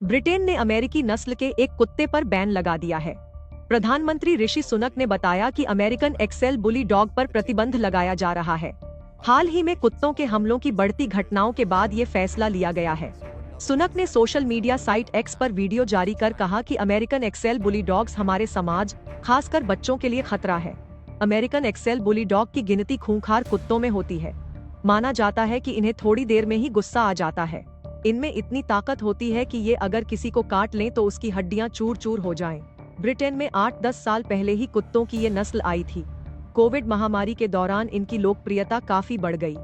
Britain ने अमेरिकी नस्ल के एक कुत्ते पर बैन लगा दिया है। प्रधानमंत्री ऋषि सुनक ने बताया कि अमेरिकन एक्सेल बुली डॉग पर प्रतिबंध लगाया जा रहा है। हाल ही में कुत्तों के हमलों की बढ़ती घटनाओं के बाद ये फैसला लिया गया है। सुनक ने सोशल मीडिया साइट एक्स पर वीडियो जारी कर कहा कि अमेरिकन एक्सेल बुली डॉग्स हमारे समाज, खासकर बच्चों के लिए खतरा है। अमेरिकन एक्सेल बुली डॉग की गिनती खूंखार कुत्तों में होती है। माना जाता है कि इन्हें थोड़ी देर में ही गुस्सा आ जाता है। इनमें इतनी ताकत होती है कि ये अगर किसी को काट लें तो उसकी हड्डियां चूर चूर हो जाएं। ब्रिटेन में 8-10 साल पहले ही कुत्तों की ये नस्ल आई थी। कोविड महामारी के दौरान इनकी लोकप्रियता काफी बढ़ गई।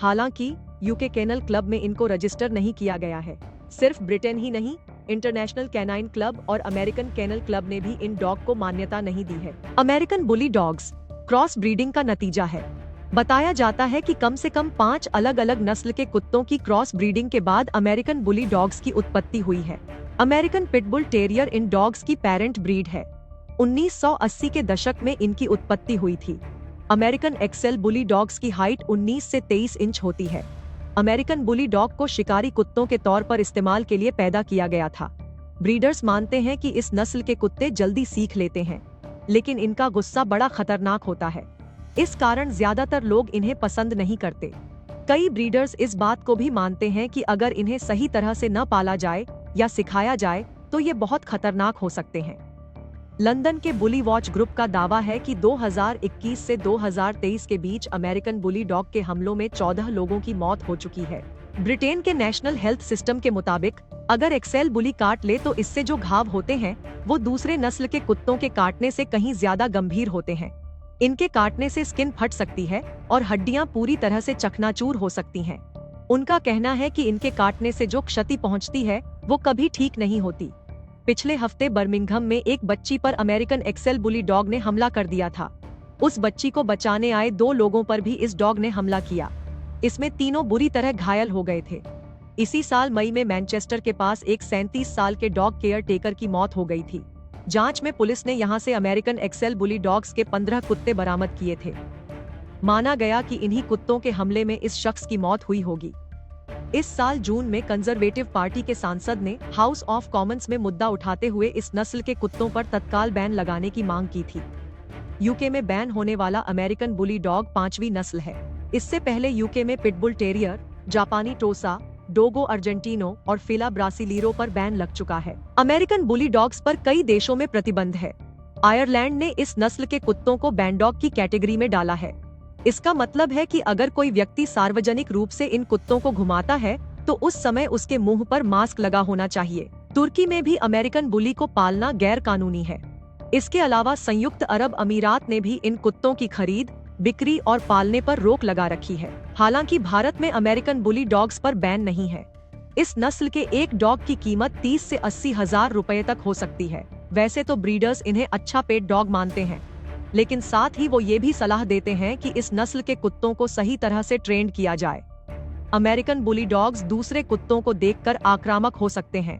हालांकि यूके केनल क्लब में इनको रजिस्टर नहीं किया गया है। सिर्फ ब्रिटेन ही नहीं, इंटरनेशनल कैनाइन क्लब और अमेरिकन केनल क्लब ने भी इन डॉग को मान्यता नहीं दी है। American bully dogs cross breeding का नतीजा है। बताया जाता है कि कम से कम 5 अलग अलग नस्ल के कुत्तों की क्रॉस ब्रीडिंग के बाद अमेरिकन बुली डॉग्स की उत्पत्ति हुई है। अमेरिकन पिटबुल टेरियर इन डॉग्स की पेरेंट ब्रीड है। 1980 के दशक में इनकी उत्पत्ति हुई थी। अमेरिकन एक्सेल बुली डॉग्स की हाइट 19 से 23 इंच होती है। अमेरिकन बुली डॉग को शिकारी कुत्तों के तौर पर इस्तेमाल के लिए पैदा किया गया था। ब्रीडर्स मानते हैं कि इस नस्ल के कुत्ते जल्दी सीख लेते हैं, लेकिन इनका गुस्सा बड़ा खतरनाक होता है। इस कारण ज्यादातर लोग इन्हें पसंद नहीं करते। कई ब्रीडर्स इस बात को भी मानते हैं कि अगर इन्हें सही तरह से न पाला जाए या सिखाया जाए तो ये बहुत खतरनाक हो सकते हैं। लंदन के बुली वॉच ग्रुप का दावा है कि 2021 से 2023 के बीच अमेरिकन बुली डॉग के हमलों में 14 लोगों की मौत हो चुकी है। ब्रिटेन के नेशनल हेल्थ सिस्टम के मुताबिक अगर एक्सेल बुली काट ले तो इससे जो घाव होते हैं वो दूसरे नस्ल के कुत्तों के काटने से कहीं ज्यादा गंभीर होते हैं। इनके काटने से स्किन फट सकती है और हड्डियां पूरी तरह से चकनाचूर हो सकती हैं। उनका कहना है कि इनके काटने से जो क्षति पहुंचती है वो कभी ठीक नहीं होती। पिछले हफ्ते बर्मिंघम में एक बच्ची पर अमेरिकन एक्सेल बुली डॉग ने हमला कर दिया था। उस बच्ची को बचाने आए 2 लोगों पर भी इस डॉग ने हमला किया। इसमें तीनों बुरी तरह घायल हो गए थे। इसी साल मई में मैनचेस्टर के पास एक 37 साल के डॉग केयर टेकर की मौत हो गई थी। जांच में पुलिस ने यहां से अमेरिकन एक्सेल बुली डॉग्स के 15 कुत्ते बरामद किए थे। माना गया कि इन्हीं कुत्तों के हमले में इस शख्स की मौत हुई होगी। इस साल जून में कंजर्वेटिव पार्टी के सांसद ने हाउस ऑफ कॉमन्स में मुद्दा उठाते हुए इस नस्ल के कुत्तों पर तत्काल बैन लगाने की मांग की थी। यूके में बैन होने वाला अमेरिकन बुली डॉग 5वीं नस्ल है। इससे पहले यूके में पिटबुल टेरियर, जापानी टोसा, डोगो अर्जेंटिनो और फिला ब्रासिलीरो पर बैन लग चुका है। अमेरिकन बुली डॉग्स पर कई देशों में प्रतिबंध है। आयरलैंड ने इस नस्ल के कुत्तों को बैन डॉग की कैटेगरी में डाला है। इसका मतलब है कि अगर कोई व्यक्ति सार्वजनिक रूप से इन कुत्तों को घुमाता है तो उस समय उसके मुंह पर मास्क लगा होना चाहिए। तुर्की में भी अमेरिकन बुली को पालना गैर कानूनी है। इसके अलावा संयुक्त अरब अमीरात ने भी इन कुत्तों की खरीद, बिक्री और पालने पर रोक लगा रखी है। हालांकि भारत में अमेरिकन बुली डॉग्स पर बैन नहीं है। इस नस्ल के एक डॉग की कीमत 30 से 80 हजार रुपए तक हो सकती है। वैसे तो ब्रीडर्स इन्हें अच्छा पेट डॉग मानते हैं, लेकिन साथ ही वो ये भी सलाह देते हैं कि इस नस्ल के कुत्तों को सही तरह से ट्रेंड किया जाए। अमेरिकन बुली डॉग्स दूसरे कुत्तों को देखकर आक्रामक हो सकते हैं।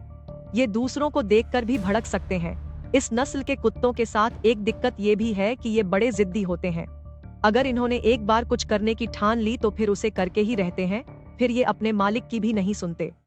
ये दूसरों को देखकर भी भड़क सकते हैं। इस नस्ल के कुत्तों के साथ एक दिक्कत ये भी है कि ये बड़े जिद्दी होते हैं। अगर इन्होंने एक बार कुछ करने की ठान ली तो फिर उसे करके ही रहते हैं। फिर ये अपने मालिक की भी नहीं सुनते।